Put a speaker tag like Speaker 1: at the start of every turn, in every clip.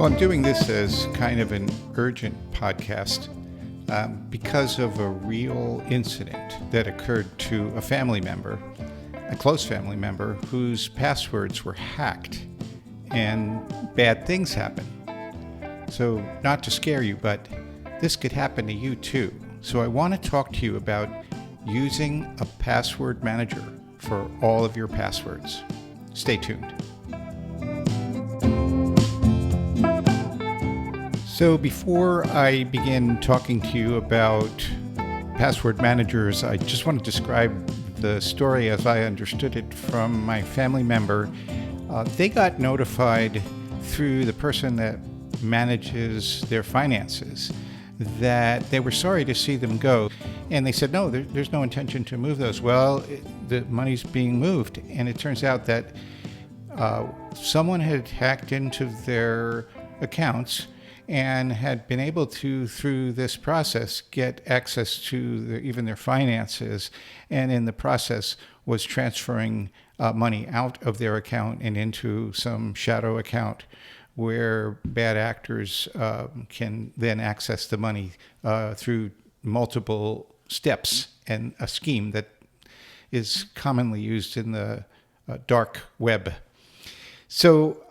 Speaker 1: Well, I'm doing this as kind of an urgent podcast because of a real incident that occurred to a family member, a close family member, whose passwords were hacked and bad things happened. So not to scare you, but this could happen to you too. So I want to talk to you about using a password manager for all of your passwords. Stay tuned. So before I begin talking to you about password managers, I just want to describe the story as I understood it from my family member. They got notified through the person that manages their finances that they were sorry to see them go. And they said, no, there's no intention to move those. Well, the money's being moved. And it turns out that someone had hacked into their accounts and had been able to, through this process, get access to even their finances, and in the process was transferring money out of their account and into some shadow account where bad actors can then access the money through multiple steps and a scheme that is commonly used in the dark web. So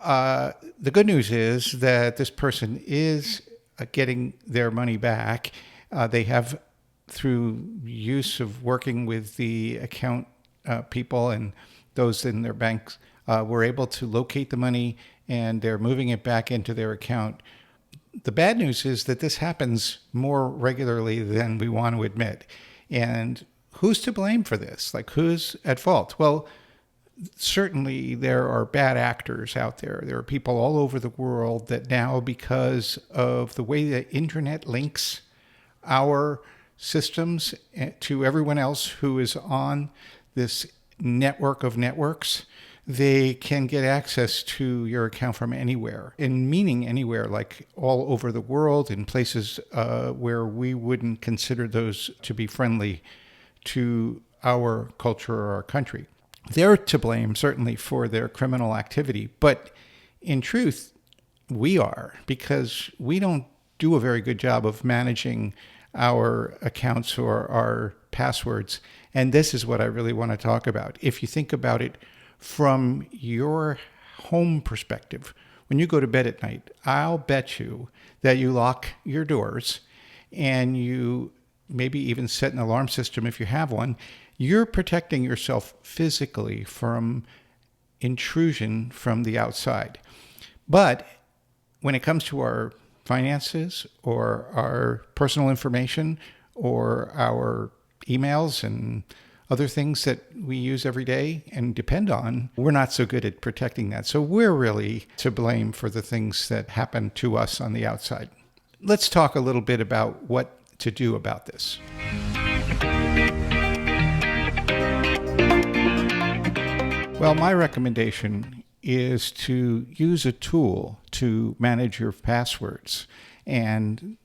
Speaker 1: the good news is that this person is getting their money back. They have, through use of working with the account people and those in their banks, were able to locate the money and they're moving it back into their account. The bad news is that this happens more regularly than we want to admit. And who's to blame for this? Like, who's at fault? Well, certainly there are bad actors out there. There are people all over the world that now, because of the way the internet links our systems to everyone else who is on this network of networks, they can get access to your account from anywhere, and meaning anywhere, like all over the world, in places where we wouldn't consider those to be friendly to our culture or our country. They're to blame, certainly, for their criminal activity. But in truth, we are, because we don't do a very good job of managing our accounts or our passwords. And this is what I really want to talk about. If you think about it from your home perspective, when you go to bed at night, I'll bet you that you lock your doors and you maybe even set an alarm system if you have one. You're protecting yourself physically from intrusion from the outside. But when it comes to our finances or our personal information or our emails and other things that we use every day and depend on, we're not so good at protecting that. So we're really to blame for the things that happen to us on the outside. Let's talk a little bit about what to do about this. Well, my recommendation is to use a tool to manage your passwords. And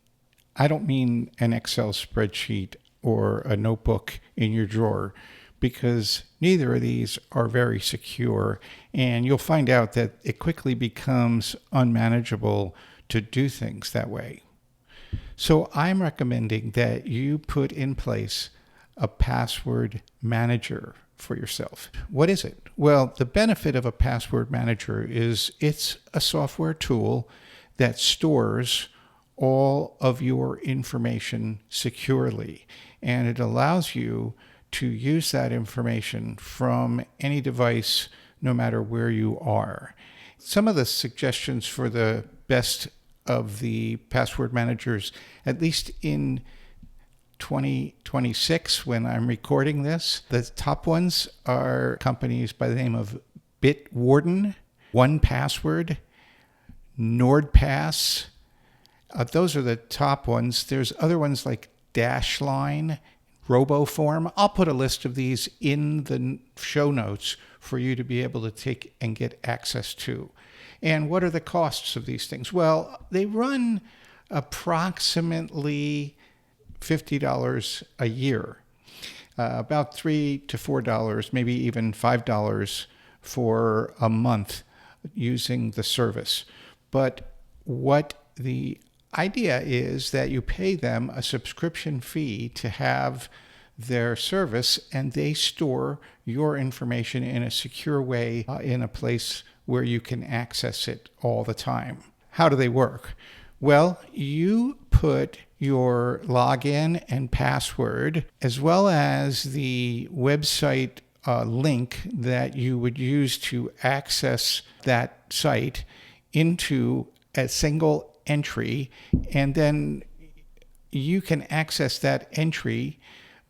Speaker 1: I don't mean an Excel spreadsheet or a notebook in your drawer, because neither of these are very secure. And you'll find out that it quickly becomes unmanageable to do things that way. So I'm recommending that you put in place a password manager for yourself. What is it? Well, the benefit of a password manager is it's a software tool that stores all of your information securely, and it allows you to use that information from any device, no matter where you are. Some of the suggestions for the best of the password managers, at least in 2026, when I'm recording this, the top ones are companies by the name of Bitwarden, 1Password, NordPass. Those are the top ones. There's other ones like Dashlane, RoboForm. I'll put a list of these in the show notes for you to be able to take and get access to. And what are the costs of these things? Well, they run approximately $50 a year, about $3 to $4, maybe even $5 for a month using the service. But what the idea is that you pay them a subscription fee to have their service, and they store your information in a secure way in a place where you can access it all the time. How do they work? Well, you put your login and password, as well as the website link that you would use to access that site, into a single entry, and then you can access that entry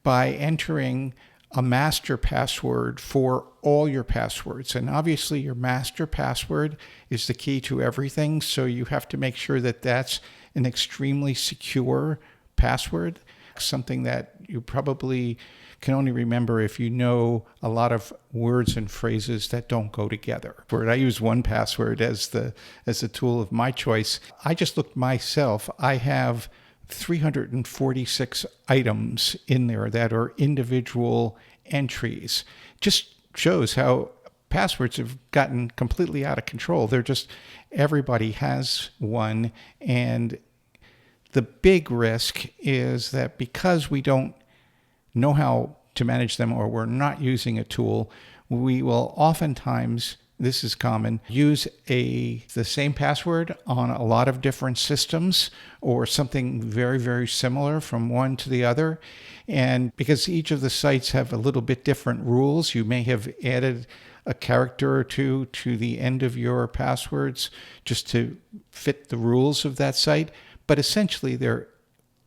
Speaker 1: by entering a master password for all your passwords. And obviously your master password is the key to everything, so you have to make sure that that's an extremely secure password, something that you probably can only remember if you know a lot of words and phrases that don't go together. I use 1Password as the tool of my choice. I just looked myself. I have 346 items in there that are individual entries. Just shows how passwords have gotten completely out of control. They're just, everybody has one. And the big risk is that because we don't know how to manage them, or we're not using a tool, we will oftentimes, this is common, use the same password on a lot of different systems, or something very, very similar from one to the other. And because each of the sites have a little bit different rules, you may have added a character or two to the end of your passwords just to fit the rules of that site. But essentially, they're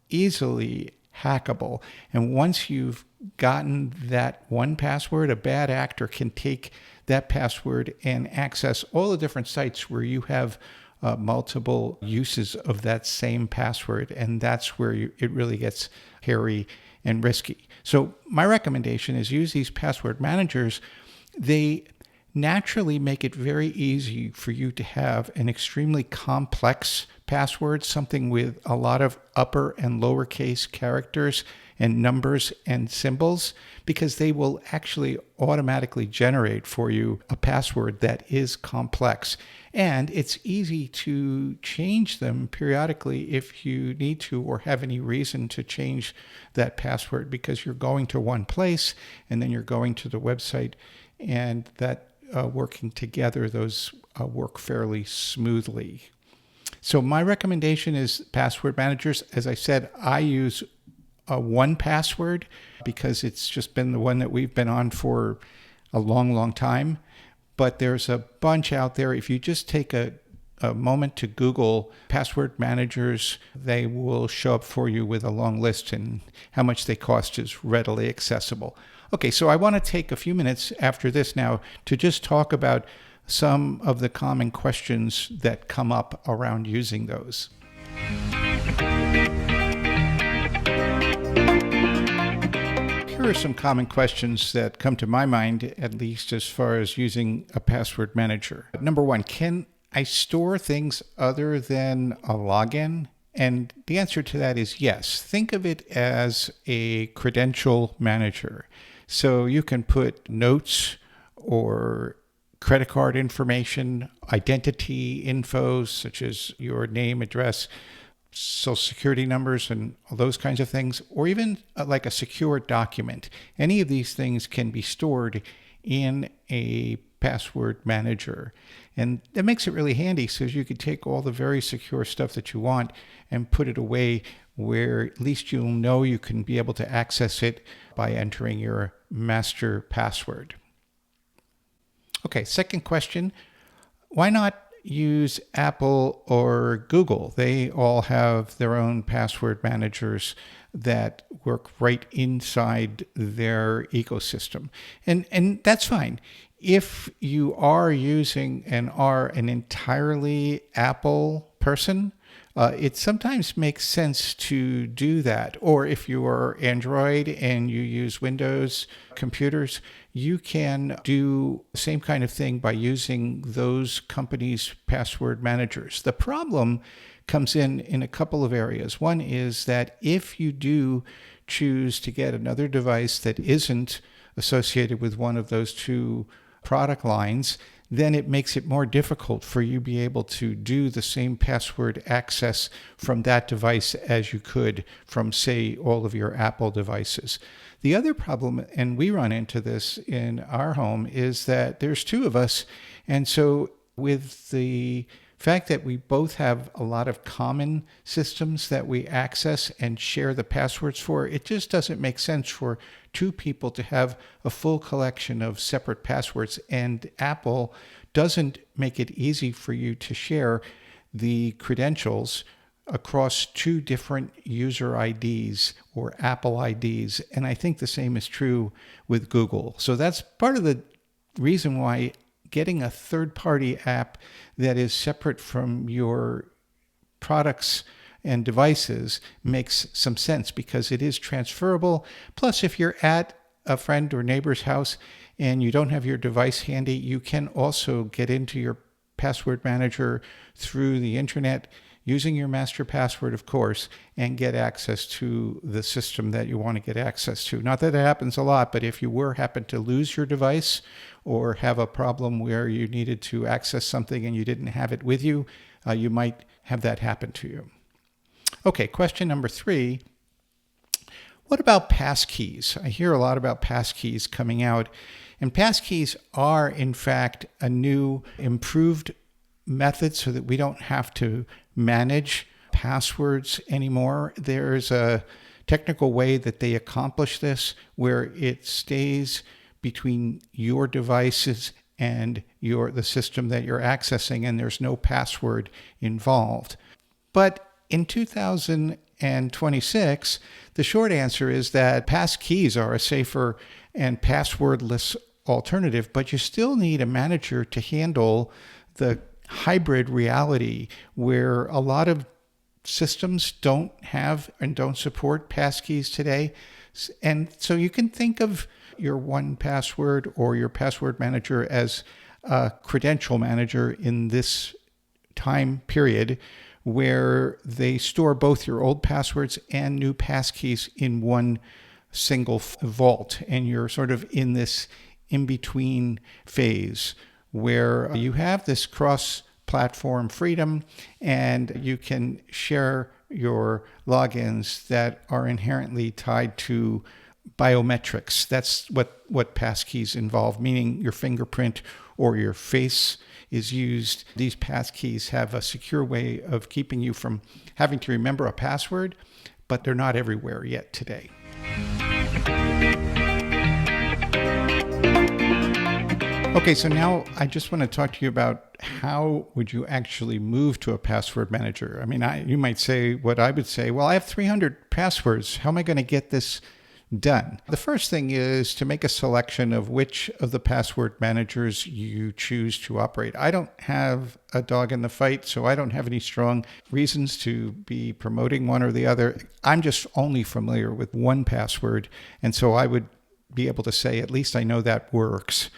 Speaker 1: easily hackable. And once you've gotten that 1Password, a bad actor can take that password and access all the different sites where you have multiple uses of that same password. And that's where it really gets hairy and risky. So my recommendation is use these password managers. They naturally make it very easy for you to have an extremely complex password, something with a lot of upper and lowercase characters and numbers and symbols, because they will actually automatically generate for you a password that is complex. And it's easy to change them periodically if you need to, or have any reason to change that password, because you're going to one place and then you're going to the website, and that working together, those work fairly smoothly. So my recommendation is password managers. As I said, I use 1Password because it's just been the one that we've been on for a long, long time. But there's a bunch out there. If you just take a moment to Google password managers, they will show up for you with a long list, and how much they cost is readily accessible. Okay, so I want to take a few minutes after this now to just talk about some of the common questions that come up around using those. Here are some common questions that come to my mind, at least as far as using a password manager. Number one, can I store things other than a login? And the answer to that is yes. Think of it as a credential manager. So you can put notes or credit card information, identity info, such as your name, address, social security numbers, and all those kinds of things, or even like a secure document. Any of these things can be stored in a password manager. And that makes it really handy, so you could take all the very secure stuff that you want and put it away where at least you'll know you can be able to access it by entering your master password. Okay, second question, why not use Apple or Google? They all have their own password managers that work right inside their ecosystem. And that's fine. If you are using and are an entirely Apple person, it sometimes makes sense to do that. Or if you are Android and you use Windows computers, you can do the same kind of thing by using those companies' password managers. The problem comes in a couple of areas. One is that if you do choose to get another device that isn't associated with one of those two product lines, then it makes it more difficult for you to be able to do the same password access from that device as you could from, say, all of your Apple devices. The other problem, and we run into this in our home, is that there's two of us. And so with the fact that we both have a lot of common systems that we access and share the passwords for, it just doesn't make sense for two people to have a full collection of separate passwords. And Apple doesn't make it easy for you to share the credentials across two different user IDs or Apple IDs. And I think the same is true with Google. So that's part of the reason why getting a third-party app that is separate from your products and devices makes some sense, because it is transferable. Plus, if you're at a friend or neighbor's house and you don't have your device handy, you can also get into your password manager through the internet using your master password, of course, and get access to the system that you want to get access to. Not that it happens a lot, but if you happen to lose your device or have a problem where you needed to access something and you didn't have it with you, you might have that happen to you. Okay, question number 3. What about passkeys? I hear a lot about passkeys coming out, and passkeys are, in fact, a new, improved method so that we don't have to manage passwords anymore. There's a technical way that they accomplish this where it stays between your devices and the system that you're accessing, and there's no password involved. But in 2026, the short answer is that passkeys are a safer and passwordless alternative, but you still need a manager to handle the hybrid reality where a lot of systems don't have and don't support passkeys today. And so you can think of your 1Password or your password manager as a credential manager in this time period, where they store both your old passwords and new passkeys in one single vault. And you're sort of in this in-between phase where you have this cross-platform freedom and you can share your logins that are inherently tied to biometrics. That's what passkeys involve, meaning your fingerprint or your face is used. These passkeys have a secure way of keeping you from having to remember a password, but they're not everywhere yet today. Okay, so now I just want to talk to you about how would you actually move to a password manager. I mean, you might say what I would say, well, I have 300 passwords. How am I going to get this done? The first thing is to make a selection of which of the password managers you choose to operate. I don't have a dog in the fight, so I don't have any strong reasons to be promoting one or the other. I'm just only familiar with 1Password, and so I would be able to say, at least I know that works.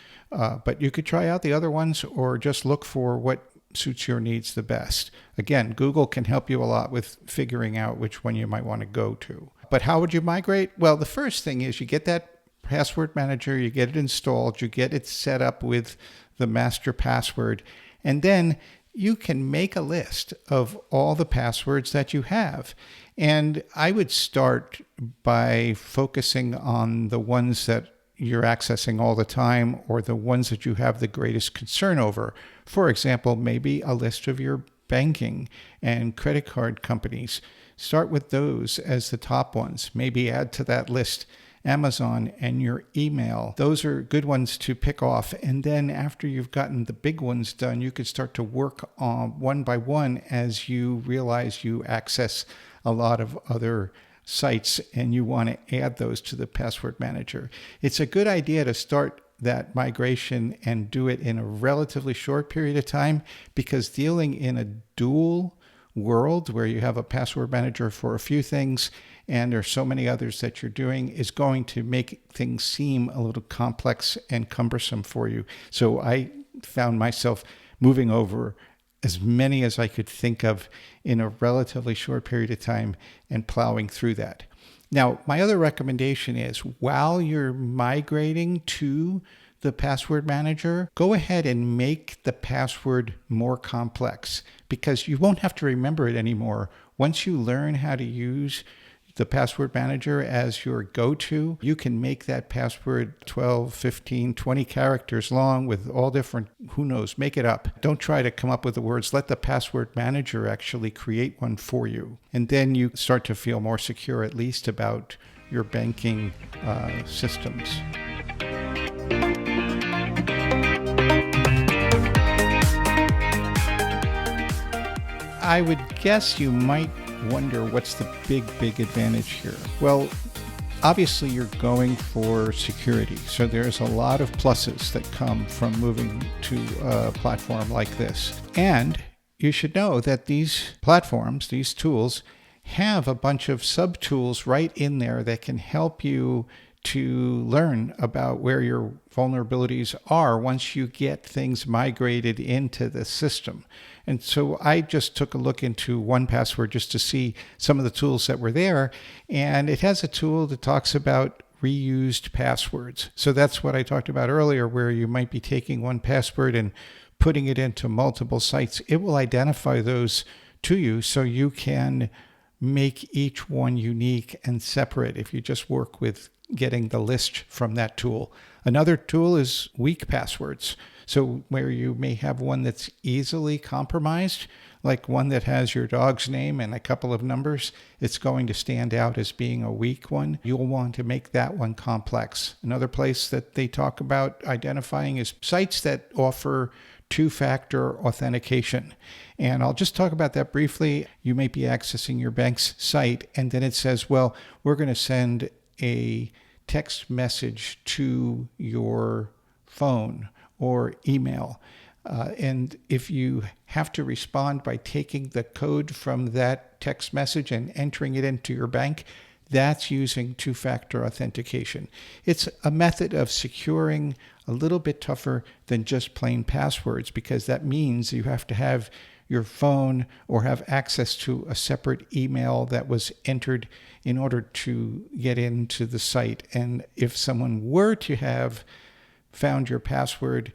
Speaker 1: But you could try out the other ones or just look for what suits your needs the best. Again, Google can help you a lot with figuring out which one you might want to go to. But how would you migrate? Well, the first thing is you get that password manager, you get it installed, you get it set up with the master password, and then you can make a list of all the passwords that you have. And I would start by focusing on the ones that you're accessing all the time or the ones that you have the greatest concern over. For example, maybe a list of your banking and credit card companies. Start with those as the top ones. Maybe add to that list Amazon and your email. Those are good ones to pick off. And then after you've gotten the big ones done, you could start to work on one by one as you realize you access a lot of other sites and you want to add those to the password manager. It's a good idea to start that migration and do it in a relatively short period of time, because dealing in a dual world where you have a password manager for a few things and there's so many others that you're doing is going to make things seem a little complex and cumbersome for you. So I found myself moving over as many as I could think of in a relatively short period of time and plowing through that. Now, my other recommendation is while you're migrating to the password manager, go ahead and make the password more complex, because you won't have to remember it anymore. Once you learn how to use the password manager as your go-to, you can make that password 12, 15, 20 characters long with all different, who knows, make it up. Don't try to come up with the words. Let the password manager actually create one for you. And then you start to feel more secure, at least about your banking systems. I would guess you might wonder what's the big advantage here. Well, obviously you're going for security, so there's a lot of pluses that come from moving to a platform like this. And you should know that these platforms, these tools, have a bunch of sub-tools right in there that can help you to learn about where your vulnerabilities are once you get things migrated into the system. And so I just took a look into 1Password just to see some of the tools that were there. And it has a tool that talks about reused passwords. So that's what I talked about earlier, where you might be taking 1Password and putting it into multiple sites. It will identify those to you so you can make each one unique and separate if you just work with getting the list from that tool. Another tool is weak passwords. So where you may have one that's easily compromised, like one that has your dog's name and a couple of numbers, it's going to stand out as being a weak one. You'll want to make that one complex. Another place that they talk about identifying is sites that offer two-factor authentication. And I'll just talk about that briefly. You may be accessing your bank's site, and then it says, well, we're going to send a text message to your phone or email. And if you have to respond by taking the code from that text message and entering it into your bank, that's using two-factor authentication. It's a method of securing a little bit tougher than just plain passwords, because that means you have to have your phone or have access to a separate email that was entered in order to get into the site. And if someone were to have found your password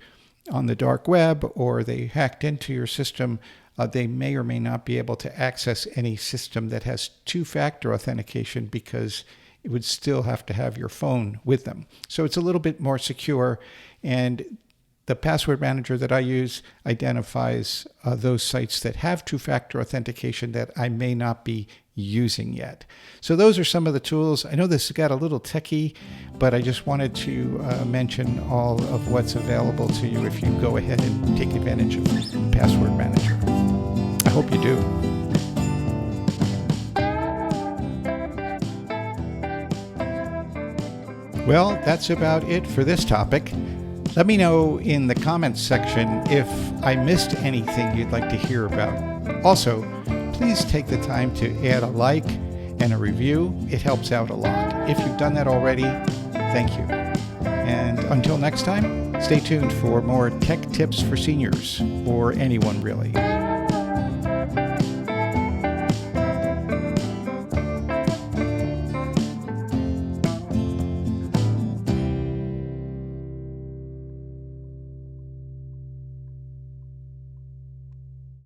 Speaker 1: on the dark web or they hacked into your system, they may or may not be able to access any system that has two-factor authentication, because it would still have to have your phone with them. So it's a little bit more secure, and the password manager that I use identifies those sites that have two-factor authentication that I may not be using yet. So those are some of the tools. I know this got a little techie, but I just wanted to mention all of what's available to you if you go ahead and take advantage of Password Manager. I hope you do. Well, that's about it for this topic. Let me know in the comments section if I missed anything you'd like to hear about. Also, please take the time to add a like and a review. It helps out a lot. If you've done that already, thank you. And until next time, stay tuned for more tech tips for seniors, or anyone really.